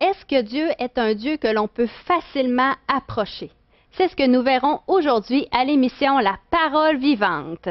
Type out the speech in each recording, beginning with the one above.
Est-ce que Dieu est un Dieu que l'on peut facilement approcher? C'est ce que nous verrons aujourd'hui à l'émission La Parole vivante.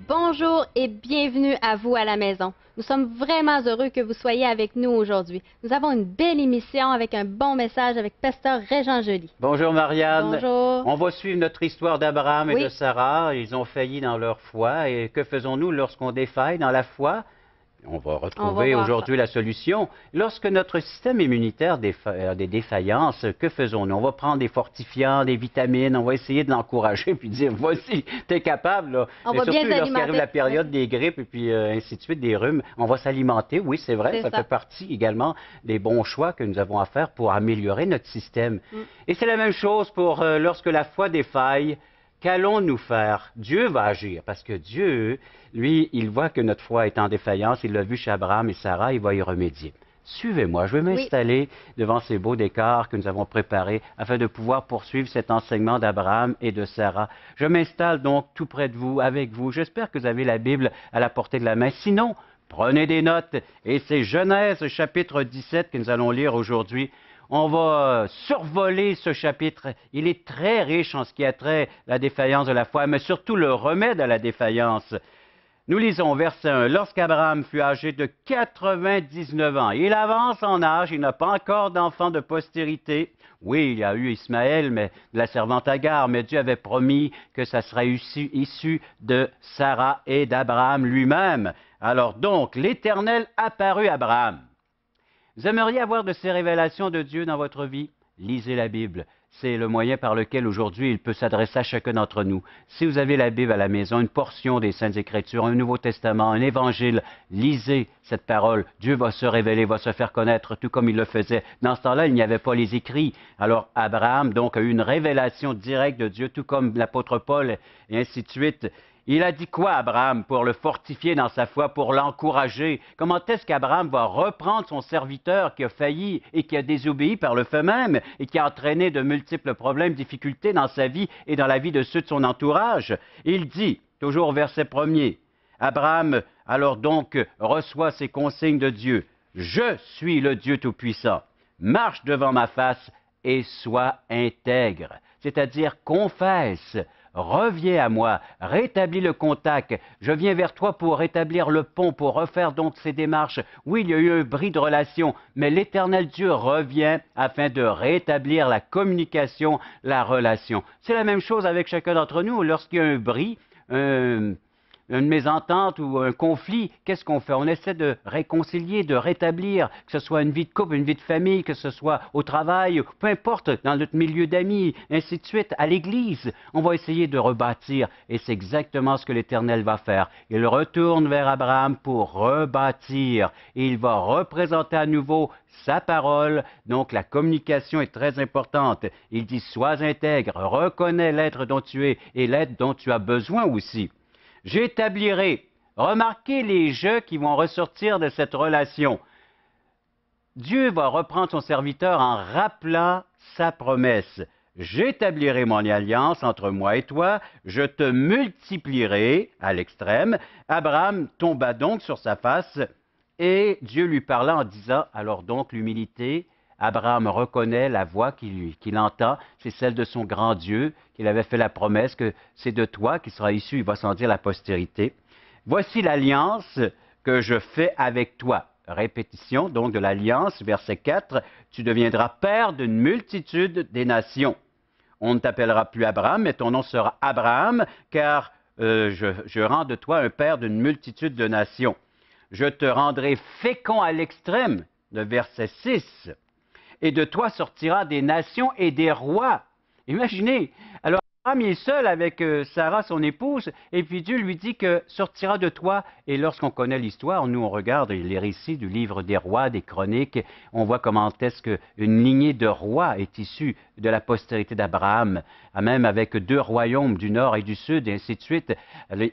Bonjour et bienvenue à vous à la maison. Nous sommes vraiment heureux que vous soyez avec nous aujourd'hui. Nous avons une belle émission avec un bon message avec Pasteur Régent Joly. Bonjour Marianne. Bonjour. On va suivre notre histoire d'Abraham et de Sarah. Ils ont failli dans leur foi. Et que faisons-nous lorsqu'on défaille dans la foi? On va retrouver aujourd'hui la solution. Lorsque notre système immunitaire a des défaillances, que faisons-nous? On va prendre des fortifiants, des vitamines, on va essayer de l'encourager puis dire, voici, t'es capable. Là. On va bien lorsqu'arrive la période des grippes et puis ainsi de suite, des rhumes, on va s'alimenter. Oui, c'est vrai, ça fait partie également des bons choix que nous avons à faire pour améliorer notre système. Et c'est la même chose pour lorsque la foi défaille. Qu'allons-nous faire? Dieu va agir, parce que Dieu, lui, il voit que notre foi est en défaillance, il l'a vu chez Abraham et Sarah, il va y remédier. Suivez-moi, je vais m'installer devant ces beaux décors que nous avons préparés afin de pouvoir poursuivre cet enseignement d'Abraham et de Sarah. Je m'installe donc tout près de vous, avec vous. J'espère que vous avez la Bible à la portée de la main. Sinon, prenez des notes et c'est Genèse chapitre 17 que nous allons lire aujourd'hui. On va survoler ce chapitre. Il est très riche en ce qui a trait à la défaillance de la foi, mais surtout le remède à la défaillance. Nous lisons verset 1. Lorsqu'Abraham fut âgé de 99 ans, il avance en âge, il n'a pas encore d'enfant de postérité. Oui, il y a eu Ismaël, mais de la servante Agar, mais Dieu avait promis que ça serait issu de Sarah et d'Abraham lui-même. Alors donc, l'Éternel apparut à Abraham. Vous aimeriez avoir de ces révélations de Dieu dans votre vie? Lisez la Bible. C'est le moyen par lequel aujourd'hui il peut s'adresser à chacun d'entre nous. Si vous avez la Bible à la maison, une portion des Saintes Écritures, un Nouveau Testament, un Évangile, lisez cette parole. Dieu va se révéler, va se faire connaître, tout comme il le faisait. Dans ce temps-là, il n'y avait pas les écrits. Alors Abraham, donc, a eu une révélation directe de Dieu, tout comme l'apôtre Paul, et ainsi de suite. Il a dit quoi, Abraham, pour le fortifier dans sa foi, pour l'encourager? Comment est-ce qu'Abraham va reprendre son serviteur qui a failli et qui a désobéi par le fait même et qui a entraîné de multiples problèmes, difficultés dans sa vie et dans la vie de ceux de son entourage? Il dit, toujours au verset 1er, Abraham, alors donc, reçoit ces consignes de Dieu. Je suis le Dieu Tout-Puissant. Marche devant ma face et sois intègre. C'est-à-dire confesse. Reviens à moi, rétablis le contact. Je viens vers toi pour rétablir le pont, pour refaire donc ces démarches. Oui, il y a eu un bris de relation, mais l'Éternel Dieu revient afin de rétablir la communication, la relation. C'est la même chose avec chacun d'entre nous. Lorsqu'il y a un bris, une mésentente ou un conflit, qu'est-ce qu'on fait? On essaie de réconcilier, de rétablir, que ce soit une vie de couple, une vie de famille, que ce soit au travail, peu importe, dans notre milieu d'amis, ainsi de suite, à l'Église. On va essayer de rebâtir, et c'est exactement ce que l'Éternel va faire. Il retourne vers Abraham pour rebâtir, et il va représenter à nouveau sa parole, donc la communication est très importante. Il dit, sois intègre, reconnais l'être dont tu es, et l'être dont tu as besoin aussi. J'établirai. Remarquez les jeux qui vont ressortir de cette relation. Dieu va reprendre son serviteur en rappelant sa promesse. J'établirai mon alliance entre moi et toi, je te multiplierai à l'extrême. Abraham tomba donc sur sa face et Dieu lui parla en disant, alors donc l'humilité, Abraham reconnaît la voix qu'il entend, c'est celle de son grand Dieu, qu'il avait fait la promesse que c'est de toi qui sera issu, il va s'en dire la postérité. Voici l'alliance que je fais avec toi. Répétition donc de l'alliance, verset 4, tu deviendras père d'une multitude des nations. On ne t'appellera plus Abraham, mais ton nom sera Abraham, car je rends de toi un père d'une multitude de nations. Je te rendrai fécond à l'extrême, le verset 6. Et de toi sortira des nations et des rois. Imaginez. Alors, Abraham est seul avec Sarah, son épouse, et puis Dieu lui dit que sortira de toi. Et lorsqu'on connaît l'histoire, nous on regarde les récits du livre des rois, des chroniques, on voit comment est-ce qu'une lignée de rois est issue de la postérité d'Abraham, même avec 2 royaumes du nord et du sud, et ainsi de suite.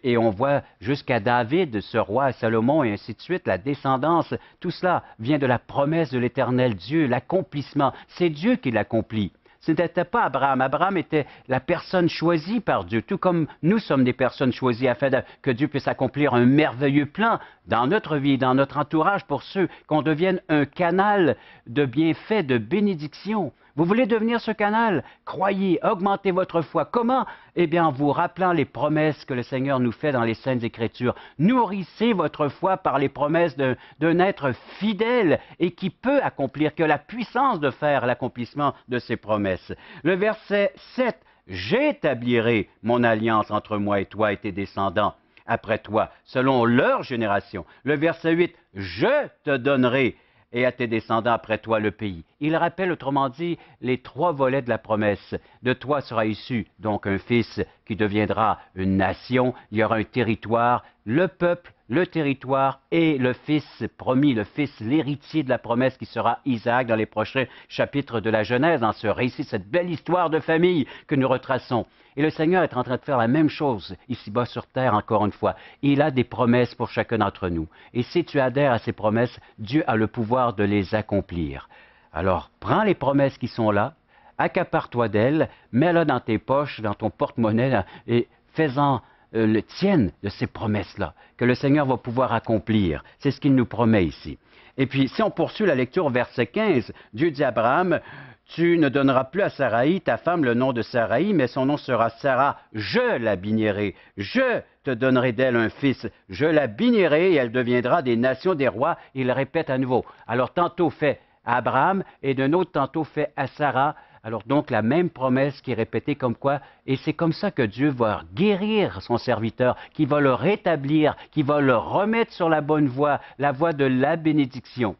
Et on voit jusqu'à David, ce roi, Salomon, et ainsi de suite, la descendance. Tout cela vient de la promesse de l'Éternel Dieu, l'accomplissement. C'est Dieu qui l'accomplit. Ce n'était pas Abraham. Abraham était la personne choisie par Dieu, tout comme nous sommes des personnes choisies afin que Dieu puisse accomplir un merveilleux plan dans notre vie, dans notre entourage, pour ceux qu'on devienne un canal de bienfaits, de bénédiction. Vous voulez devenir ce canal? Croyez, augmentez votre foi. Comment? Eh bien, en vous rappelant les promesses que le Seigneur nous fait dans les Saintes Écritures. Nourrissez votre foi par les promesses d'un être fidèle et qui peut accomplir, qui a la puissance de faire l'accomplissement de ses promesses. Le verset 7, « J'établirai mon alliance entre moi et toi et tes descendants après toi, selon leur génération. » Le verset 8, « Je te donnerai et à tes descendants après toi le pays. » Il rappelle, autrement dit, les 3 volets de la promesse. De toi sera issu donc un fils qui deviendra une nation, il y aura un territoire, le peuple, le territoire et le fils promis, le fils, l'héritier de la promesse qui sera Isaac dans les prochains chapitres de la Genèse, dans ce récit, cette belle histoire de famille que nous retraçons. Et le Seigneur est en train de faire la même chose ici-bas sur terre, encore une fois. Il a des promesses pour chacun d'entre nous. Et si tu adhères à ces promesses, Dieu a le pouvoir de les accomplir. Alors, prends les promesses qui sont là, accapare-toi d'elles, mets-les dans tes poches, dans ton porte-monnaie, et fais-en le tienne de ces promesses-là, que le Seigneur va pouvoir accomplir. C'est ce qu'il nous promet ici. Et puis, si on poursuit la lecture au verset 15, Dieu dit à Abraham, « Tu ne donneras plus à Saraï, ta femme, le nom de Saraï, mais son nom sera Sarah. Je la bénirai. Je te donnerai d'elle un fils. Je la bénirai et elle deviendra des nations des rois. » Il répète à nouveau. Alors, tantôt fait à Abraham et d'un autre tantôt fait à Sarah. Alors donc la même promesse qui est répétée comme quoi, et c'est comme ça que Dieu va guérir son serviteur, qui va le rétablir, qui va le remettre sur la bonne voie, la voie de la bénédiction.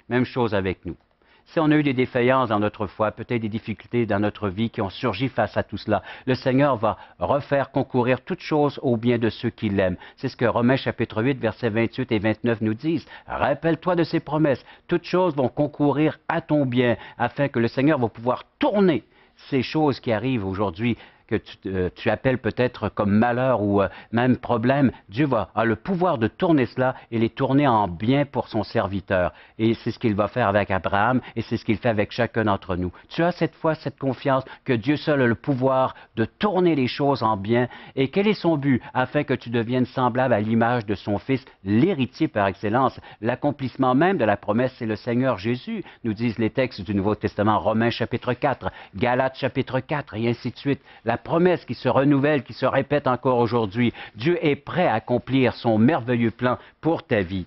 Même chose avec nous. Si on a eu des défaillances dans notre foi, peut-être des difficultés dans notre vie qui ont surgi face à tout cela, le Seigneur va refaire concourir toutes choses au bien de ceux qui l'aiment. C'est ce que Romains chapitre 8, versets 28 et 29 nous disent. Rappelle-toi de ces promesses. Toutes choses vont concourir à ton bien, afin que le Seigneur va pouvoir tourner ces choses qui arrivent aujourd'hui, que tu appelles peut-être comme malheur ou même problème. Dieu a le pouvoir de tourner cela et les tourner en bien pour son serviteur. Et c'est ce qu'il va faire avec Abraham et c'est ce qu'il fait avec chacun d'entre nous. Tu as cette foi, cette confiance que Dieu seul a le pouvoir de tourner les choses en bien. Et quel est son but? Afin que tu deviennes semblable à l'image de son Fils, l'héritier par excellence. L'accomplissement même de la promesse, c'est le Seigneur Jésus, nous disent les textes du Nouveau Testament, Romains chapitre 4, Galates chapitre 4 et ainsi de suite. La promesse qui se renouvelle, qui se répète encore aujourd'hui. Dieu est prêt à accomplir son merveilleux plan pour ta vie.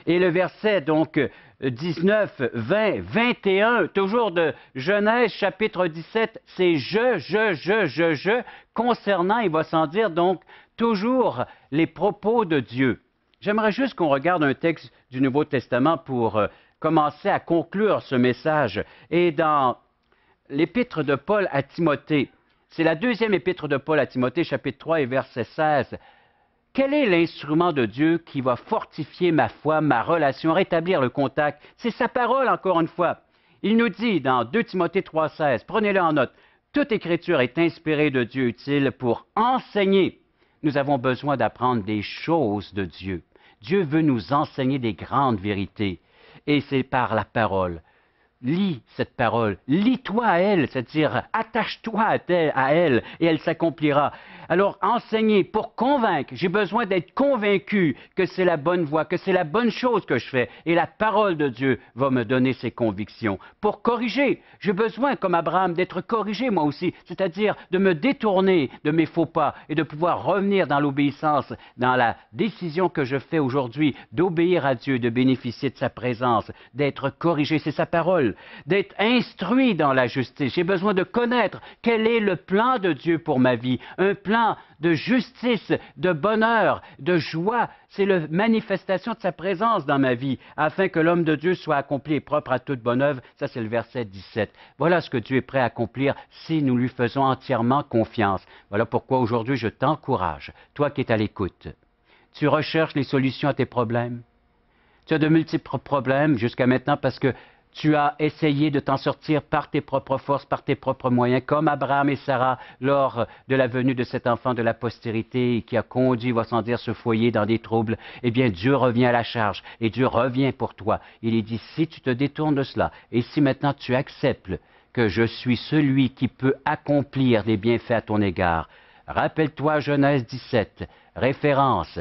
Et le verset, donc, 19, 20, 21, toujours de Genèse, chapitre 17, c'est je, concernant, il va sans dire, donc, toujours les propos de Dieu. J'aimerais juste qu'on regarde un texte du Nouveau Testament pour commencer à conclure ce message. Et dans l'épître de Paul à Timothée, c'est la deuxième épître de Paul à Timothée, chapitre 3 et verset 16. Quel est l'instrument de Dieu qui va fortifier ma foi, ma relation, rétablir le contact? C'est sa parole, encore une fois. Il nous dit dans 2 Timothée 3, 16, prenez-le en note, toute écriture est inspirée de Dieu utile pour enseigner. Nous avons besoin d'apprendre des choses de Dieu. Dieu veut nous enseigner des grandes vérités. Et c'est par la parole. Lis cette parole, lis-toi à elle, c'est-à-dire attache-toi à elle et elle s'accomplira. Alors, enseigner pour convaincre, j'ai besoin d'être convaincu que c'est la bonne voie, que c'est la bonne chose que je fais et la parole de Dieu va me donner ces convictions. Pour corriger, j'ai besoin, comme Abraham, d'être corrigé moi aussi, c'est-à-dire de me détourner de mes faux pas et de pouvoir revenir dans l'obéissance, dans la décision que je fais aujourd'hui, d'obéir à Dieu, de bénéficier de sa présence, d'être corrigé, c'est sa parole. D'être instruit dans la justice. J'ai besoin de connaître quel est le plan de Dieu pour ma vie. Un plan plan de justice, de bonheur, de joie. C'est la manifestation de sa présence dans ma vie, afin que l'homme de Dieu soit accompli et propre à toute bonne œuvre. Ça, c'est le verset 17. Voilà ce que Dieu est prêt à accomplir si nous lui faisons entièrement confiance. Voilà pourquoi aujourd'hui je t'encourage, toi qui es à l'écoute. Tu recherches les solutions à tes problèmes. Tu as de multiples problèmes jusqu'à maintenant parce que tu as essayé de t'en sortir par tes propres forces, par tes propres moyens, comme Abraham et Sarah lors de la venue de cet enfant de la postérité qui a conduit, va sans dire, ce foyer dans des troubles. Eh bien, Dieu revient à la charge et Dieu revient pour toi. Il est dit, si tu te détournes de cela et si maintenant tu acceptes que je suis celui qui peut accomplir des bienfaits à ton égard. Rappelle-toi Genèse 17, référence.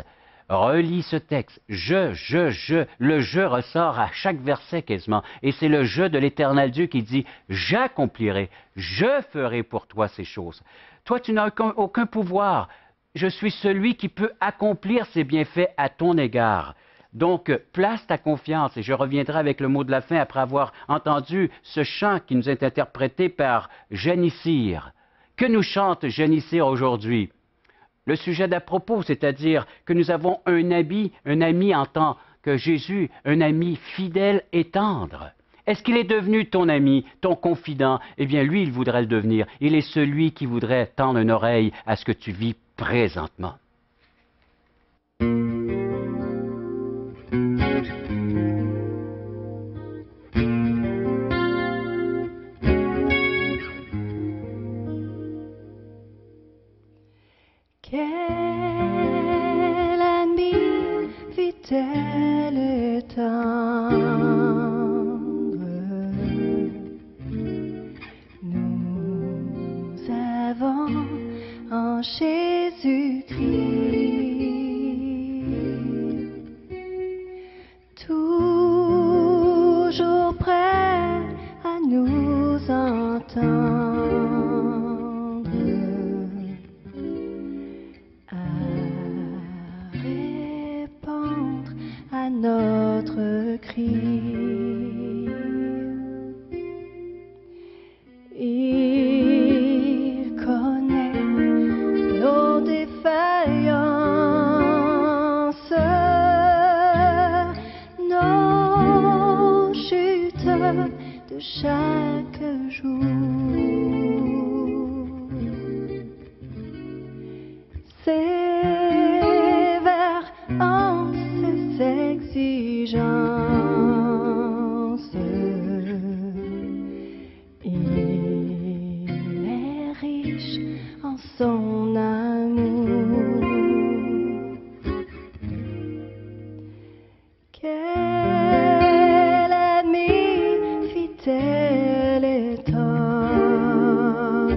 Relis ce texte. Le je ressort à chaque verset quasiment. Et c'est le je de l'Éternel Dieu qui dit, j'accomplirai, je ferai pour toi ces choses. Toi, tu n'as aucun pouvoir. Je suis celui qui peut accomplir ces bienfaits à ton égard. Donc, place ta confiance, et je reviendrai avec le mot de la fin après avoir entendu ce chant qui nous est interprété par Génissir. Que nous chante Génissir aujourd'hui? Le sujet d'à propos, c'est-à-dire que nous avons un ami en tant que Jésus, un ami fidèle et tendre. Est-ce qu'il est devenu ton ami, ton confident? Eh bien, lui, il voudrait le devenir. Il est celui qui voudrait tendre une oreille à ce que tu vis présentement. Quel ami fidèle et tendre, nous avons en Jésus-Christ, toujours prêt à nous entendre. Notre cri, il connaît nos défaillances, nos chutes de chaque jour. Sévère en ses exigences, il est riche en son amour. Quel ami fidèle et tendre,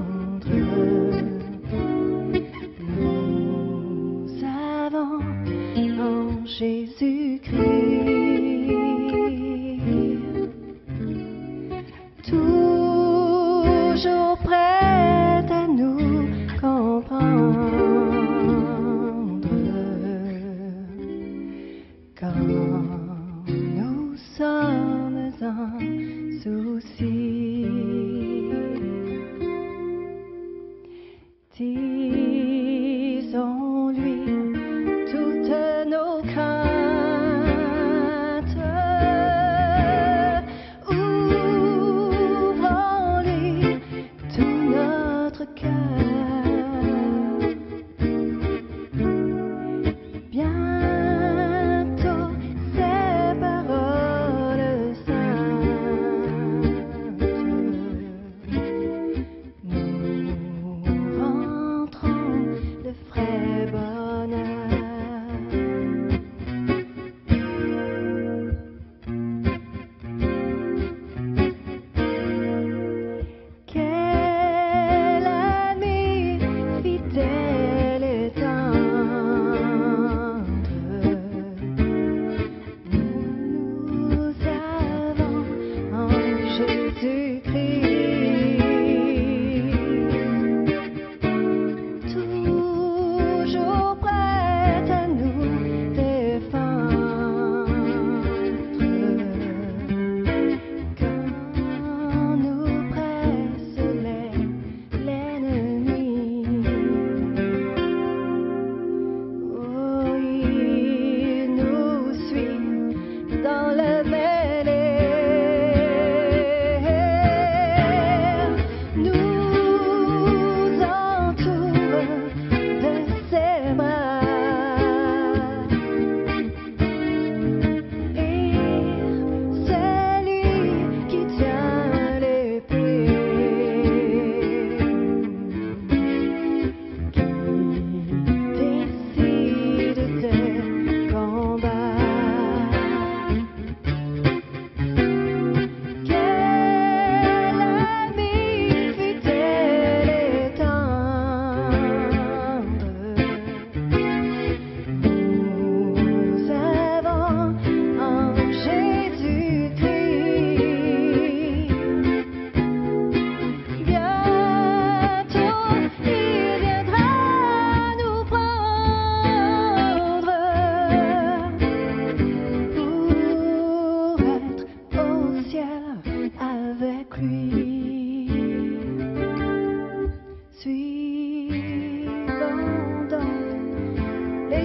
nous avons en Jésus-Christ, toujours prêt à nous comprendre quand nous sommes en souci. Disons-lui toutes nos craintes,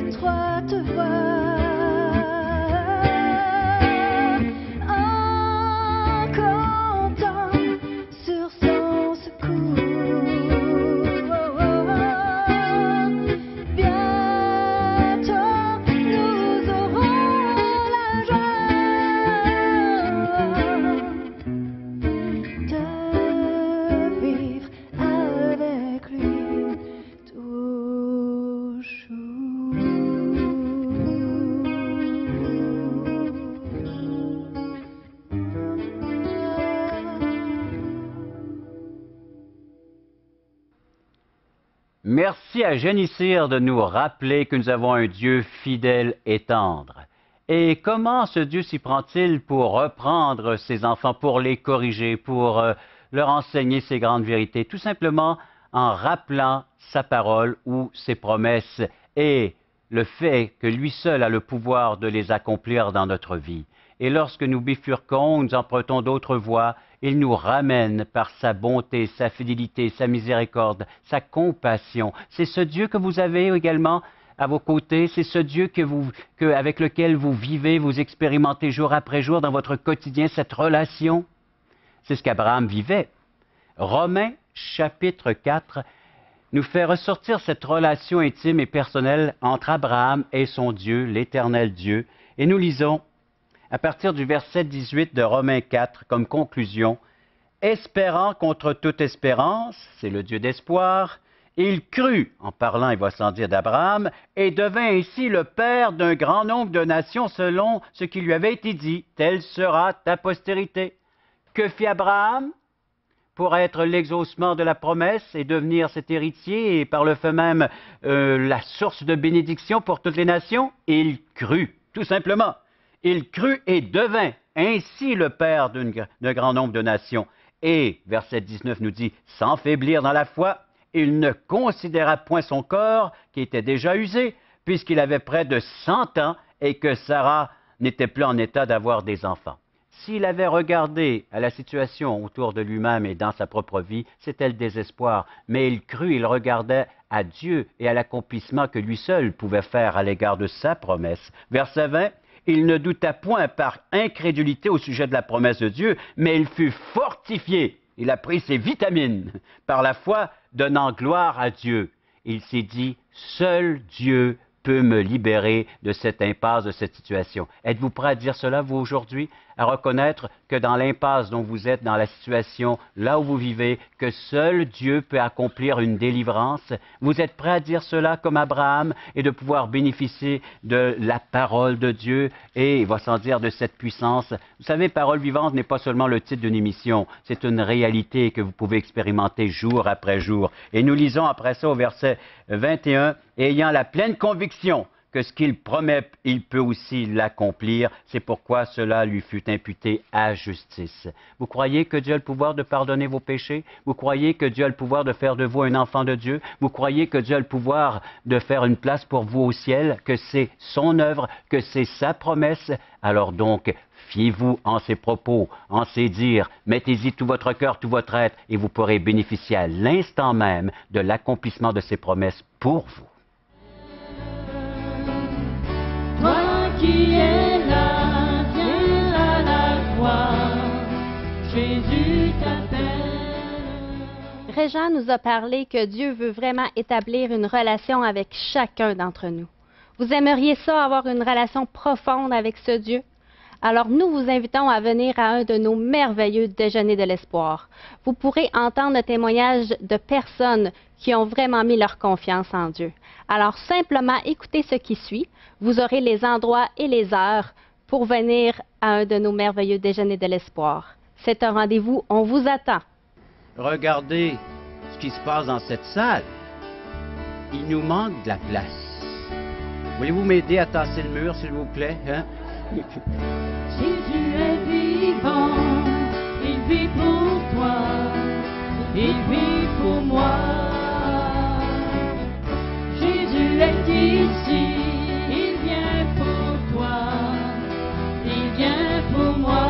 l'étroite voie. En comptant sur son secours, bientôt nous aurons la joie de vivre avec lui toujours. Merci à Génicire de nous rappeler que nous avons un Dieu fidèle et tendre. Et comment ce Dieu s'y prend-il pour reprendre ses enfants, pour les corriger, pour leur enseigner ces grandes vérités? Tout simplement en rappelant sa parole ou ses promesses et le fait que lui seul a le pouvoir de les accomplir dans notre vie. Et lorsque nous bifurquons, nous empruntons d'autres voies, il nous ramène par sa bonté, sa fidélité, sa miséricorde, sa compassion. C'est ce Dieu que vous avez également à vos côtés, c'est ce Dieu avec lequel vous vivez, vous expérimentez jour après jour dans votre quotidien cette relation. C'est ce qu'Abraham vivait. Romains chapitre 4 nous fait ressortir cette relation intime et personnelle entre Abraham et son Dieu, l'Éternel Dieu. Et nous lisons à partir du verset 18 de Romains 4 comme conclusion, « Espérant contre toute espérance, c'est le Dieu d'espoir, il crut, en parlant, il va sans dire d'Abraham, et devint ainsi le père d'un grand nombre de nations selon ce qui lui avait été dit, telle sera ta postérité. » Que fit Abraham pour être l'exaucement de la promesse et devenir cet héritier et par le fait même la source de bénédiction pour toutes les nations? Il crut, tout simplement. Il crut et devint ainsi le père d'un grand nombre de nations. Et, verset 19 nous dit, sans faiblir dans la foi, il ne considéra point son corps qui était déjà usé, puisqu'il avait près de 100 ans et que Sarah n'était plus en état d'avoir des enfants. S'il avait regardé à la situation autour de lui-même et dans sa propre vie, c'était le désespoir. Mais il crut, il regardait à Dieu et à l'accomplissement que lui seul pouvait faire à l'égard de sa promesse. Verset 20, il ne douta point par incrédulité au sujet de la promesse de Dieu, mais il fut fortifié. Il a pris ses vitamines par la foi, donnant gloire à Dieu. Il s'est dit, seul Dieu peut me libérer de cette impasse, de cette situation. Êtes-vous prêt à dire cela, vous, aujourd'hui? À reconnaître que dans l'impasse dont vous êtes, dans la situation, là où vous vivez, que seul Dieu peut accomplir une délivrance? Vous êtes prêt à dire cela comme Abraham et de pouvoir bénéficier de la parole de Dieu et, il va sans dire, de cette puissance? Vous savez, Parole vivante n'est pas seulement le titre d'une émission, c'est une réalité que vous pouvez expérimenter jour après jour. Et nous lisons après ça au verset 21, « Ayant la pleine conviction que ce qu'il promet, il peut aussi l'accomplir. C'est pourquoi cela lui fut imputé à justice. » Vous croyez que Dieu a le pouvoir de pardonner vos péchés? Vous croyez que Dieu a le pouvoir de faire de vous un enfant de Dieu? Vous croyez que Dieu a le pouvoir de faire une place pour vous au ciel? Que c'est son œuvre? Que c'est sa promesse? Alors donc, fiez-vous en ses propos, en ses dires, mettez-y tout votre cœur, tout votre être, et vous pourrez bénéficier à l'instant même de l'accomplissement de ses promesses pour vous. Toi qui es là, viens à la croix, Jésus t'appelle. Régent nous a parlé que Dieu veut vraiment établir une relation avec chacun d'entre nous. Vous aimeriez ça, avoir une relation profonde avec ce Dieu? Alors nous vous invitons à venir à un de nos merveilleux déjeuners de l'espoir. Vous pourrez entendre le témoignage de personnes qui ont vraiment mis leur confiance en Dieu. Alors simplement écoutez ce qui suit. Vous aurez les endroits et les heures pour venir à un de nos merveilleux déjeuners de l'espoir. C'est un rendez-vous, on vous attend. Regardez ce qui se passe dans cette salle. Il nous manque de la place. Voulez-vous m'aider à tasser le mur, s'il vous plaît? Hein? Jésus est vivant, il vit pour toi, il vit pour moi. Jésus est ici, il vient pour toi, il vient pour moi.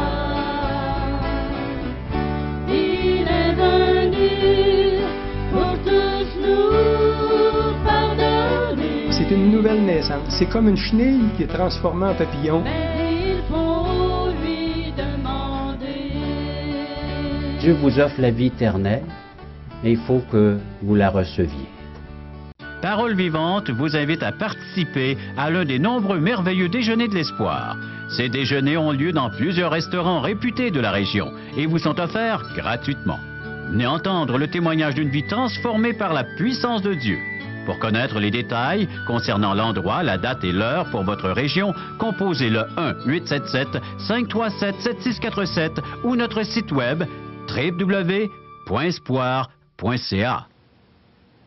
Il est venu pour tous nous pardonner. C'est une nouvelle nouvelle naissance. C'est comme une chenille qui est transformée en papillon. Mais il faut lui demander. Dieu vous offre la vie éternelle, mais il faut que vous la receviez. Parole vivante vous invite à participer à l'un des nombreux merveilleux déjeuners de l'espoir. Ces déjeuners ont lieu dans plusieurs restaurants réputés de la région et vous sont offerts gratuitement. Venez entendre le témoignage d'une vie transformée par la puissance de Dieu. Pour connaître les détails concernant l'endroit, la date et l'heure pour votre région, composez le 1-877-537-7647 ou notre site web www.espoir.ca.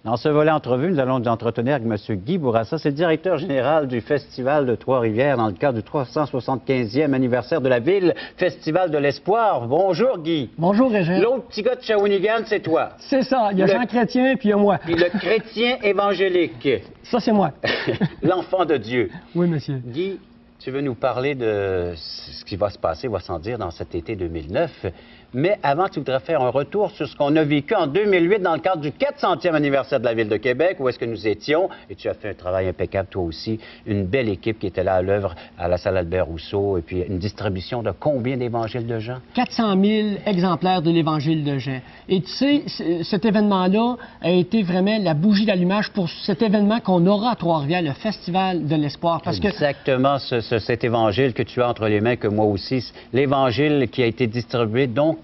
Dans ce volet entrevue, nous allons nous entretenir avec M. Guy Bourassa, c'est le directeur général du Festival de Trois-Rivières dans le cadre du 375e anniversaire de la ville, Festival de l'Espoir. Bonjour Guy. Bonjour Régent. L'autre petit gars de Shawinigan, c'est toi. C'est ça, il y a Jean Chrétien puis il y a moi. Puis le chrétien évangélique. Ça, c'est moi. L'enfant de Dieu. Oui, monsieur. Guy, tu veux nous parler de ce qui va se passer, va sans dire, dans cet été 2009. Mais avant, tu voudrais faire un retour sur ce qu'on a vécu en 2008 dans le cadre du 400e anniversaire de la Ville de Québec, où est-ce que nous étions. Et tu as fait un travail impeccable, toi aussi. Une belle équipe qui était là à l'œuvre à la salle Albert-Rousseau. Et puis une distribution de combien d'évangiles de Jean? 400 000 exemplaires de l'Évangile de Jean. Et tu sais, cet événement-là a été vraiment la bougie d'allumage pour cet événement qu'on aura à Trois-Rivières, le Festival de l'Espoir. Parce que exactement cet évangile que tu as entre les mains, que moi aussi, l'évangile qui a été distribué. Donc,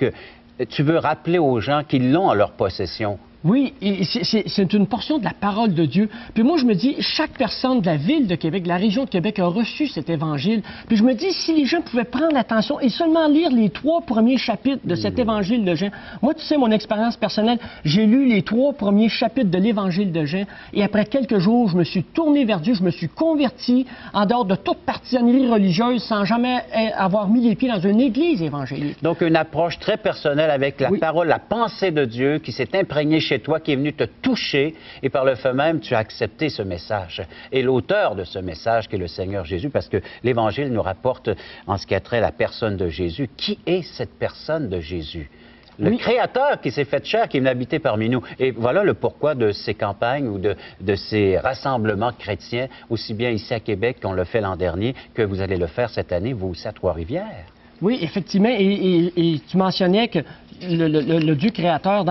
tu veux rappeler aux gens qu'ils l'ont en leur possession. oui, c'est une portion de la parole de Dieu. Puis moi, je me dis, chaque personne de la Ville de Québec, de la région de Québec a reçu cet évangile. Puis je me dis, si les gens pouvaient prendre l'attention et seulement lire les 3 premiers chapitres de cet évangile de Jean. Moi, tu sais, mon expérience personnelle, j'ai lu les 3 premiers chapitres de l'évangile de Jean et après quelques jours, je me suis tourné vers Dieu, je me suis converti en dehors de toute partisanerie religieuse sans jamais avoir mis les pieds dans une église évangélique. Donc, une approche très personnelle avec la parole, la pensée de Dieu qui s'est imprégnée chez toi, qui est venu te toucher, et par le fait même, tu as accepté ce message. Et l'auteur de ce message, qui est le Seigneur Jésus, parce que l'Évangile nous rapporte, en ce qui a trait la personne de Jésus, qui est cette personne de Jésus? Le Créateur qui s'est fait chair, qui est venu habiter parmi nous. Et voilà le pourquoi de ces campagnes ou de ces rassemblements chrétiens, aussi bien ici à Québec qu'on l'a fait l'an dernier, que vous allez le faire cette année, vous aussi à Trois-Rivières. Oui, effectivement, et tu mentionnais que le Dieu créateur,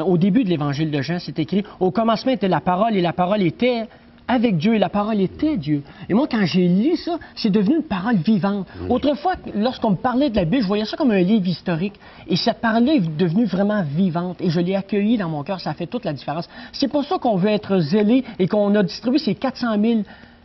au début de l'Évangile de Jean, c'est écrit « Au commencement était la parole, et la parole était avec Dieu, et la parole était Dieu. » Et moi, quand j'ai lu ça, c'est devenu une parole vivante. Autrefois, lorsqu'on me parlait de la Bible, je voyais ça comme un livre historique, et cette parole-là est devenue vraiment vivante, et je l'ai accueillie dans mon cœur, ça fait toute la différence. C'est pour ça qu'on veut être zélé, et qu'on a distribué ces 400 000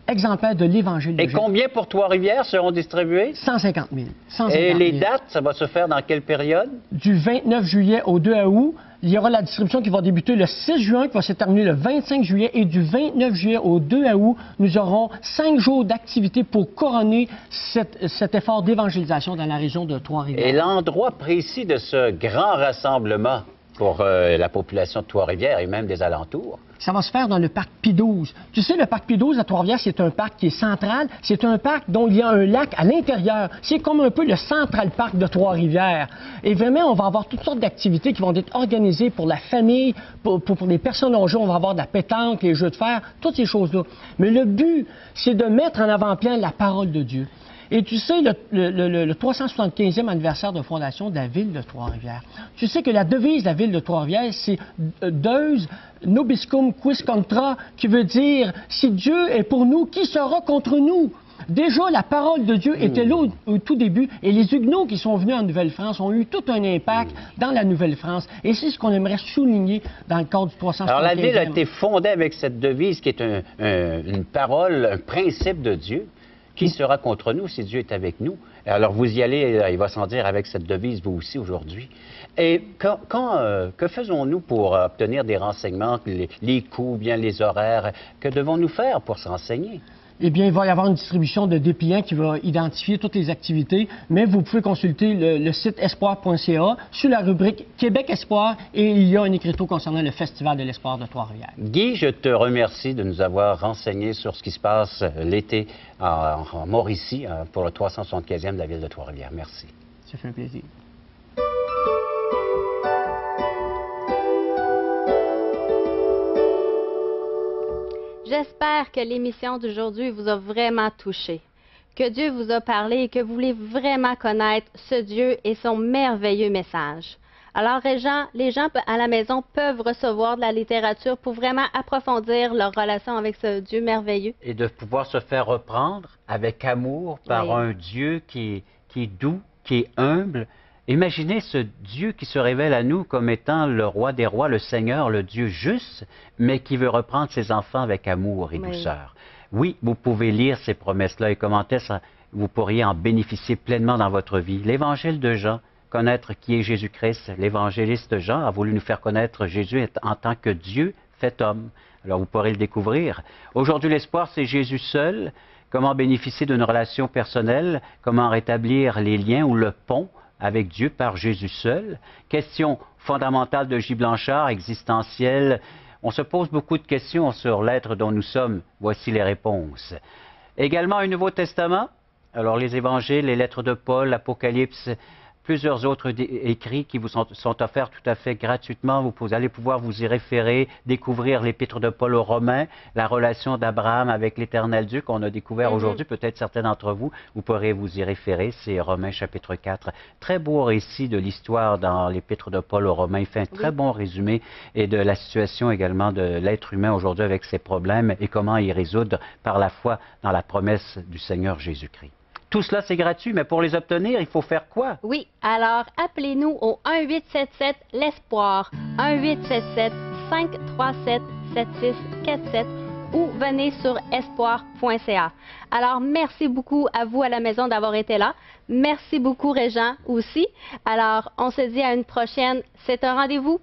exemplaires de l'Évangile de Jean. Et combien pour Trois-Rivières seront distribués? 150 000. 150 Et 000. les dates, ça va se faire dans quelle période? Du 29 juillet au 2 août. Il y aura la distribution qui va débuter le 6 juin, qui va se terminer le 25 juillet. Et du 29 juillet au 2 août, nous aurons 5 jours d'activité pour couronner cet effort d'évangélisation dans la région de Trois-Rivières. Et l'endroit précis de ce grand rassemblement pour la population de Trois-Rivières et même des alentours? Ça va se faire dans le parc Pie-12. Tu sais, le parc Pie-12 à Trois-Rivières, c'est un parc qui est central. C'est un parc dont il y a un lac à l'intérieur. C'est comme un peu le Central Park de Trois-Rivières. Et vraiment, on va avoir toutes sortes d'activités qui vont être organisées pour la famille, pour les personnes âgées. On va avoir de la pétanque, les jeux de fer, toutes ces choses-là. Mais le but, c'est de mettre en avant-plan la parole de Dieu. Et tu sais, le 375e anniversaire de fondation de la Ville de Trois-Rivières, tu sais que la devise de la Ville de Trois-Rivières, c'est « Deus nobiscum quis contra », qui veut dire « Si Dieu est pour nous, qui sera contre nous ?» Déjà, la parole de Dieu était là au tout début, et les Huguenots qui sont venus en Nouvelle-France ont eu tout un impact dans la Nouvelle-France. Et c'est ce qu'on aimerait souligner dans le cadre du 375e. Alors, la Ville a été fondée avec cette devise qui est une parole, un principe de Dieu. Qui sera contre nous si Dieu est avec nous? Alors, vous y allez, il va sans dire, avec cette devise, vous aussi, aujourd'hui. Et que faisons-nous pour obtenir des renseignements, les coûts, bien les horaires? Que devons-nous faire pour s'enseigner? Eh bien, il va y avoir une distribution de dépliants qui va identifier toutes les activités, mais vous pouvez consulter le site espoir.ca sur la rubrique Québec Espoir et il y a un écriteau concernant le Festival de l'Espoir de Trois-Rivières. Guy, je te remercie de nous avoir renseigné sur ce qui se passe l'été en Mauricie pour le 375e de la Ville de Trois-Rivières. Merci. Ça fait un plaisir. J'espère que l'émission d'aujourd'hui vous a vraiment touché, que Dieu vous a parlé et que vous voulez vraiment connaître ce Dieu et son merveilleux message. Alors, les gens à la maison peuvent recevoir de la littérature pour vraiment approfondir leur relation avec ce Dieu merveilleux. Et de pouvoir se faire reprendre avec amour par un Dieu qui est doux, qui est humble. Imaginez ce Dieu qui se révèle à nous comme étant le roi des rois, le Seigneur, le Dieu juste, mais qui veut reprendre ses enfants avec amour et douceur. Oui, vous pouvez lire ces promesses-là et comment est-ce que vous pourriez en bénéficier pleinement dans votre vie. L'Évangile de Jean, connaître qui est Jésus-Christ. L'évangéliste Jean a voulu nous faire connaître Jésus en tant que Dieu fait homme. Alors vous pourrez le découvrir. Aujourd'hui, l'espoir, c'est Jésus seul. Comment bénéficier d'une relation personnelle, comment rétablir les liens ou le pont avec Dieu par Jésus seul. Question fondamentale de J. Blanchard, existentielle. On se pose beaucoup de questions sur l'être dont nous sommes. Voici les réponses. Également un Nouveau Testament. Alors les évangiles, les lettres de Paul, l'Apocalypse, plusieurs autres écrits qui vous sont offerts tout à fait gratuitement. Vous allez pouvoir vous y référer, découvrir l'épître de Paul aux Romains, la relation d'Abraham avec l'Éternel Dieu qu'on a découvert aujourd'hui. Peut-être certains d'entre vous, vous pourrez vous y référer. C'est Romains chapitre 4. Très beau récit de l'histoire dans l'épître de Paul aux Romains. Il fait un très bon résumé et de la situation également de l'être humain aujourd'hui avec ses problèmes et comment y résoudre par la foi dans la promesse du Seigneur Jésus-Christ. Tout cela, c'est gratuit, mais pour les obtenir, il faut faire quoi? Oui, alors appelez-nous au 1-877-l'Espoir, 1-877-537-7647 ou venez sur espoir.ca. Alors, merci beaucoup à vous à la maison d'avoir été là. Merci beaucoup, Régent, aussi. Alors, on se dit à une prochaine. C'est un rendez-vous